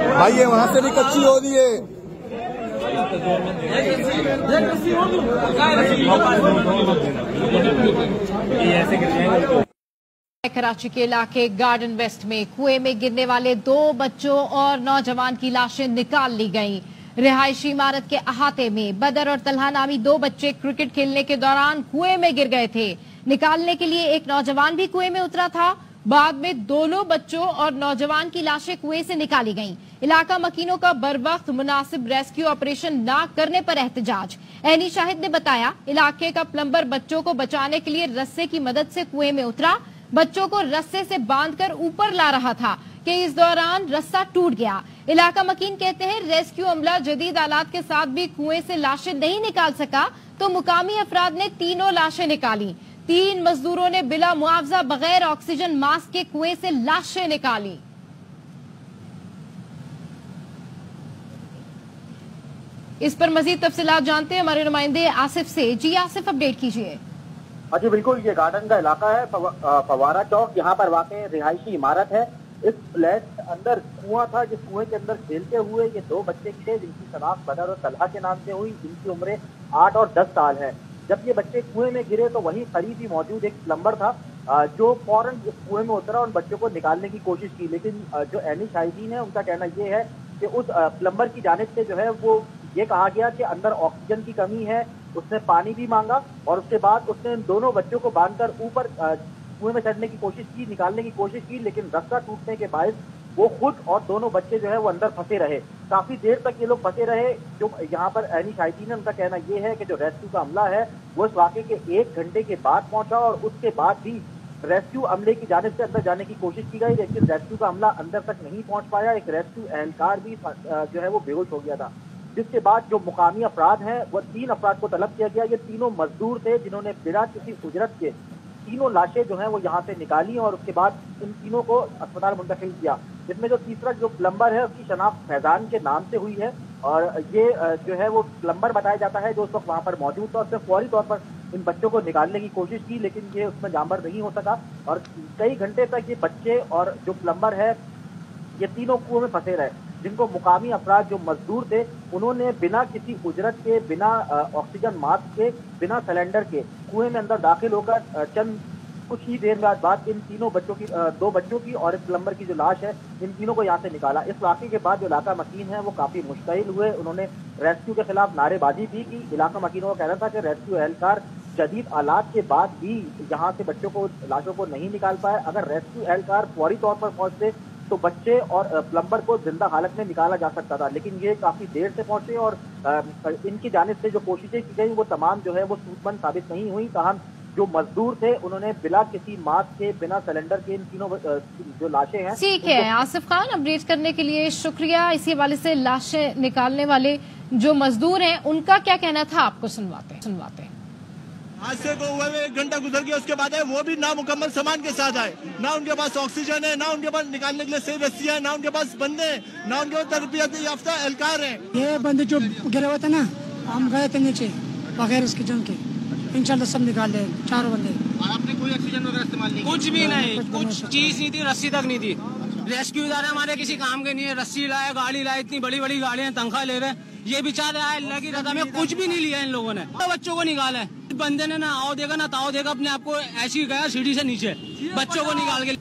भाई ये वहाँ से भी कच्ची हो रही है। कराची के इलाके गार्डन वेस्ट में कुएं में गिरने वाले 2 बच्चों और नौजवान की लाशें निकाल ली गईं। रिहायशी इमारत के अहाते में बदर और तलहा नामी 2 बच्चे क्रिकेट खेलने के दौरान कुएं में गिर गए थे। निकालने के लिए एक नौजवान भी कुएं में उतरा था। बाद में दोनों बच्चों और नौजवान की लाशें कुएं से निकाली गईं। इलाका मकीनों का बरवक्त मुनासिब रेस्क्यू ऑपरेशन न करने पर एहतजाज। एनी शाहिद ने बताया, इलाके का प्लम्बर बच्चों को बचाने के लिए रस्से की मदद से कुएं में उतरा। बच्चों को रस्से से बांधकर ऊपर ला रहा था कि इस दौरान रस्सा टूट गया। इलाका मकीन कहते हैं, रेस्क्यू अमला जदीद आलात के साथ भी कुएं से लाशें नहीं निकाल सका तो मुकामी अफराद ने तीनों लाशें निकाली। 3 मजदूरों ने बिला मुआवजा बगैर ऑक्सीजन मास्क के कुएं से लाशें निकाली। इस पर मजीद तफसीलात जानते हैं हमारे नुमाइंदे आसिफ से। जी आसिफ, अपडेट कीजिए। जी बिल्कुल, ये गार्डन का इलाका है, फवारा चौक, यहाँ पर वाकई रिहायशी इमारत है। इस फ्लैट के अंदर कुआं था, जिस कुएं के अंदर खेलते हुए ये 2 बच्चे थे जिनकी शनाख्त बदर और तलहा के नाम से हुई, जिनकी उम्रें 8 और 10 साल है। जब ये बच्चे कुएं में गिरे तो वहीं करीब ही मौजूद एक प्लम्बर था जो फौरन इस कुएं में उतरा और बच्चों को निकालने की कोशिश की। लेकिन जो एनी शाहिदीन है उनका कहना ये है कि उस प्लम्बर की जानिब से जो है वो ये कहा गया कि अंदर ऑक्सीजन की कमी है। उसने पानी भी मांगा और उसके बाद उसने इन दोनों बच्चों को बांधकर ऊपर कुएं में चढ़ने की कोशिश की, निकालने की कोशिश की, लेकिन रास्ता टूटने के बायस वो खुद और दोनों बच्चे जो है वो अंदर फंसे रहे। काफी देर तक ये लोग फंसे रहे। जो यहाँ पर एनी शाहिदीन है उनका कहना ये है कि जो रेस्क्यू का अमला है वो इस वाकये के 1 घंटे के बाद पहुंचा और उसके बाद भी रेस्क्यू अमले की जानिब से अंदर जाने की कोशिश की गई, लेकिन रेस्क्यू का अमला अंदर तक नहीं पहुंच पाया। एक रेस्क्यू एहलकार भी जो है वो बेहोश हो गया था, जिसके बाद जो मुकामी अफराद हैं वो 3 अफराद को तलब किया गया। ये तीनों मजदूर थे जिन्होंने बिना किसी उजरत के तीनों लाशें जो हैं वो यहाँ से निकाली और उसके बाद इन तीनों को अस्पताल मुंतकिल किया। इसमें जो तीसरा जो प्लम्बर है उसकी शनाख्त फैजान के नाम से हुई है और ये जो है वो प्लम्बर बताया जाता है जो उस वक्त वहाँ पर मौजूद था। उसने फौरी तौर पर इन बच्चों को निकालने की कोशिश की, लेकिन ये उसमें जामबर नहीं हो सका और कई घंटे तक ये बच्चे और जो प्लम्बर है ये तीनों कुएं में फंसे रहे, जिनको मुकामी अफराद जो मजदूर थे उन्होंने बिना किसी उजरत के, बिना ऑक्सीजन मास्क के, बिना सिलेंडर के कुएं में अंदर दाखिल होकर चंद कुछ ही देर बाद इन तीनों बच्चों की 2 बच्चों की और इस प्लम्बर की जो लाश है इन तीनों को यहाँ से निकाला। इस वाक़े के बाद जो इलाका मकीन है वो काफी मुश्तइल हुए। उन्होंने रेस्क्यू के खिलाफ नारेबाजी भी की। इलाका मकीनों का कहना था कि रेस्क्यू एहलकार जदीद आलात के बाद भी यहाँ से बच्चों को, लाशों को नहीं निकाल पाए। अगर रेस्क्यू एहलकार फौरी तौर पर पहुंचते तो बच्चे और प्लम्बर को जिंदा हालत में निकाला जा सकता था, लेकिन ये काफी देर से पहुंचे और इनकी जानिब से जो कोशिशें की गई वो तमाम जो है वो सूदमंद साबित नहीं हुई। ताहम जो मजदूर थे उन्होंने बिना किसी मास्क के, बिना सिलेंडर के इन तीनों जो लाशें हैं। ठीक है आसिफ खान, अपडेट करने के लिए शुक्रिया। इसी हवाले से लाशें निकालने वाले जो मजदूर हैं उनका क्या कहना था आपको सुनवाते हैं। हादसे को हुए में 1 घंटा गुजर गया, उसके बाद है वो भी नामुकम्मल सामान के साथ आए। ना उनके पास ऑक्सीजन है, ना उनके पास निकालने के लिए सही रस्सियां है, ना उनके पास बंदे हैं, ना उनके पास तरबियत याफ्ता एहलकार हैं। ये बंदे जो गिरे हुए थे ना, हम गए थे नीचे बगैर उसके जंग के, इंशाल्लाह सब निकाल ले 4 बंदे। और आपने कोई ऑक्सीजन वगैरह इस्तेमाल नहीं? कुछ भी नहीं, कुछ चीज नहीं थी, रस्सी तक नहीं थी। रेस्क्यू इदारे हमारे किसी काम के नहीं है। रस्सी लाए, गाड़ी लाए, इतनी बड़ी बड़ी गाड़ियां, तनख्वाह ले रहे। ये बेचारे आए, अल्लाह की रजा में कुछ भी नहीं लिया इन लोगों ने। बच्चों को निकाला है, बंदे ने ना आओ देगा ना ताओ देगा, अपने आप को ऐसी गया सीढ़ी से नीचे, बच्चों को निकाल के